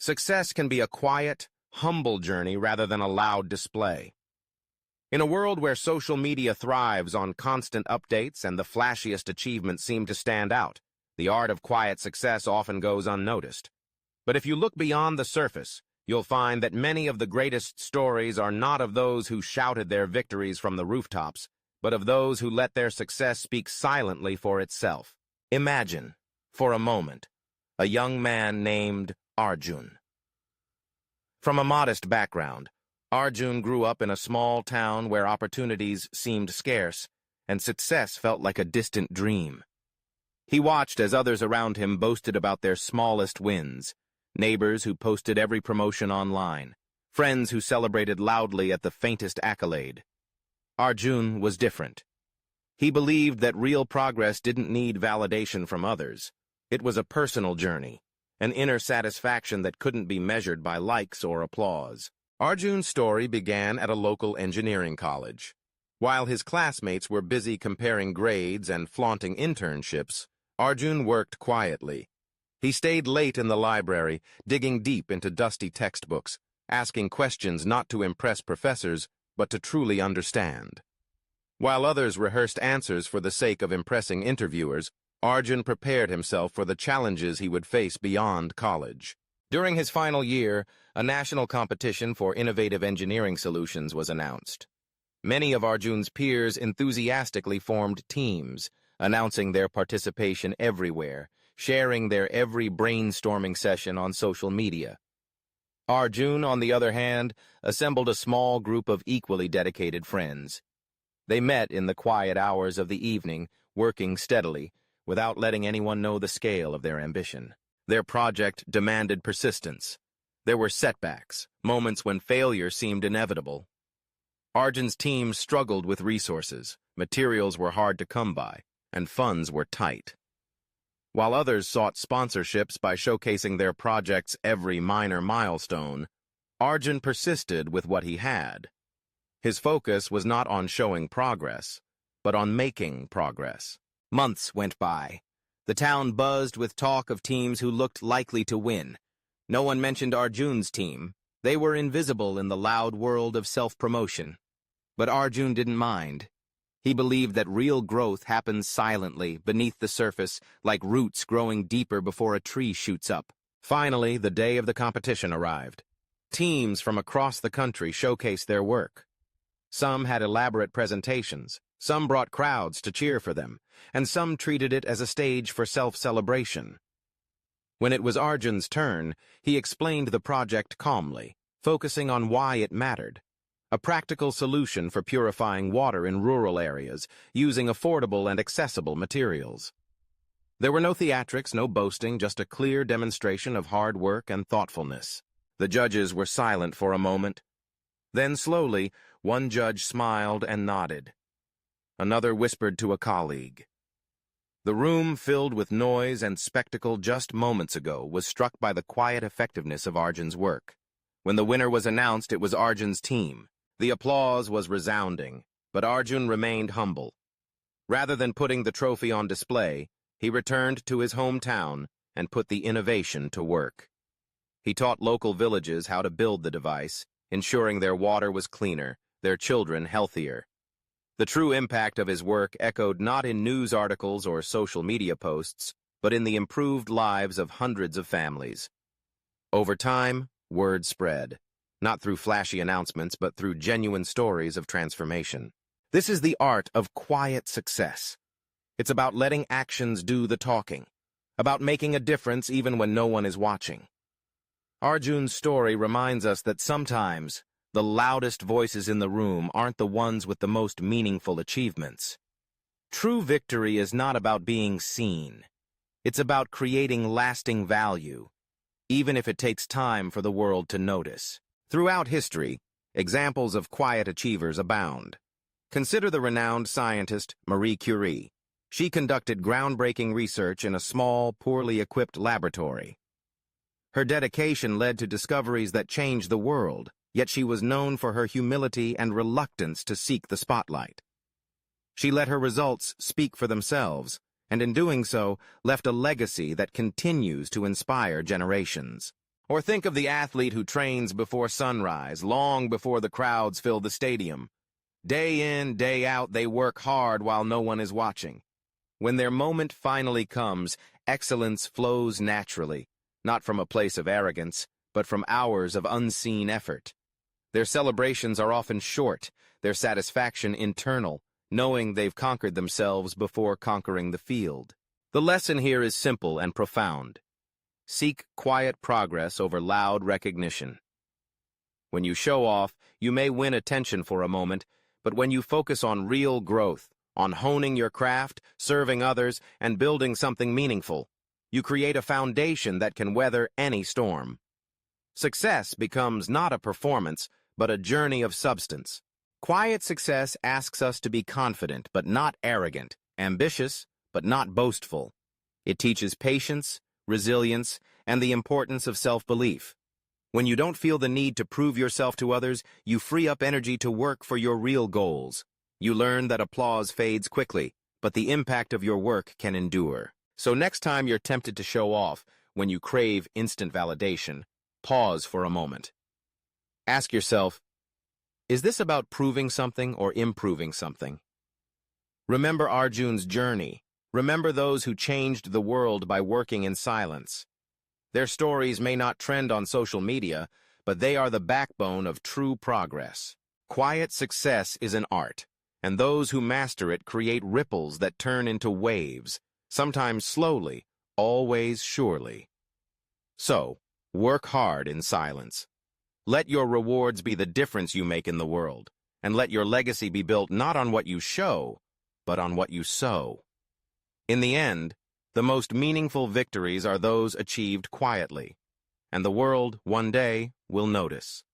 Success can be a quiet, humble journey rather than a loud display. In a world where social media thrives on constant updates and the flashiest achievements seem to stand out, the art of quiet success often goes unnoticed. But if you look beyond the surface, you'll find that many of the greatest stories are not of those who shouted their victories from the rooftops, but of those who let their success speak silently for itself. Imagine, for a moment, a young man named Arjun. From a modest background, Arjun grew up in a small town where opportunities seemed scarce and success felt like a distant dream. He watched as others around him boasted about their smallest wins, neighbors who posted every promotion online, friends who celebrated loudly at the faintest accolade. Arjun was different. He believed that real progress didn't need validation from others. It was a personal journey, an inner satisfaction that couldn't be measured by likes or applause. Arjun's story began at a local engineering college. While his classmates were busy comparing grades and flaunting internships, Arjun worked quietly. He stayed late in the library, digging deep into dusty textbooks, asking questions not to impress professors, but to truly understand. While others rehearsed answers for the sake of impressing interviewers, Arjun prepared himself for the challenges he would face beyond college. During his final year, a national competition for innovative engineering solutions was announced. Many of Arjun's peers enthusiastically formed teams, announcing their participation everywhere, sharing their every brainstorming session on social media. Arjun, on the other hand, assembled a small group of equally dedicated friends. They met in the quiet hours of the evening, working steadily, without letting anyone know the scale of their ambition. Their project demanded persistence. There were setbacks, moments when failure seemed inevitable. Arjun's team struggled with resources, materials were hard to come by, and funds were tight. While others sought sponsorships by showcasing their project's every minor milestone, Arjun persisted with what he had. His focus was not on showing progress, but on making progress. Months went by. The town buzzed with talk of teams who looked likely to win. No one mentioned Arjun's team. They were invisible in the loud world of self-promotion. But Arjun didn't mind. He believed that real growth happens silently, beneath the surface, like roots growing deeper before a tree shoots up. Finally, the day of the competition arrived. Teams from across the country showcased their work. Some had elaborate presentations, some brought crowds to cheer for them, and some treated it as a stage for self-celebration. When it was Arjun's turn, he explained the project calmly, focusing on why it mattered. A practical solution for purifying water in rural areas, using affordable and accessible materials. There were no theatrics, no boasting, just a clear demonstration of hard work and thoughtfulness. The judges were silent for a moment. Then slowly, one judge smiled and nodded. Another whispered to a colleague. The room, filled with noise and spectacle just moments ago, was struck by the quiet effectiveness of Arjun's work. When the winner was announced, it was Arjun's team. The applause was resounding, but Arjun remained humble. Rather than putting the trophy on display, he returned to his hometown and put the innovation to work. He taught local villages how to build the device, ensuring their water was cleaner, their children healthier. The true impact of his work echoed not in news articles or social media posts, but in the improved lives of hundreds of families. Over time, word spread, not through flashy announcements, but through genuine stories of transformation. This is the art of quiet success. It's about letting actions do the talking, about making a difference even when no one is watching. Arjun's story reminds us that sometimes the loudest voices in the room aren't the ones with the most meaningful achievements. True victory is not about being seen. It's about creating lasting value, even if it takes time for the world to notice. Throughout history, examples of quiet achievers abound. Consider the renowned scientist Marie Curie. She conducted groundbreaking research in a small, poorly equipped laboratory. Her dedication led to discoveries that changed the world, yet she was known for her humility and reluctance to seek the spotlight. She let her results speak for themselves, and in doing so, left a legacy that continues to inspire generations. Or think of the athlete who trains before sunrise, long before the crowds fill the stadium. Day in, day out, they work hard while no one is watching. When their moment finally comes, excellence flows naturally, not from a place of arrogance, but from hours of unseen effort. Their celebrations are often short, their satisfaction internal, knowing they've conquered themselves before conquering the field. The lesson here is simple and profound. Seek quiet progress over loud recognition. When you show off, you may win attention for a moment, but when you focus on real growth, on honing your craft, serving others, and building something meaningful, you create a foundation that can weather any storm. Success becomes not a performance, but a journey of substance. Quiet success asks us to be confident, but not arrogant, ambitious, but not boastful. It teaches patience, resilience, and the importance of self-belief. When you don't feel the need to prove yourself to others, you free up energy to work for your real goals. You learn that applause fades quickly, but the impact of your work can endure. So next time you're tempted to show off, when you crave instant validation, pause for a moment. Ask yourself, is this about proving something or improving something? Remember Arjun's journey. Remember those who changed the world by working in silence. Their stories may not trend on social media, but they are the backbone of true progress. Quiet success is an art, and those who master it create ripples that turn into waves, sometimes slowly, always surely. So, work hard in silence. Let your rewards be the difference you make in the world, and let your legacy be built not on what you show, but on what you sow. In the end, the most meaningful victories are those achieved quietly, and the world, one day, will notice.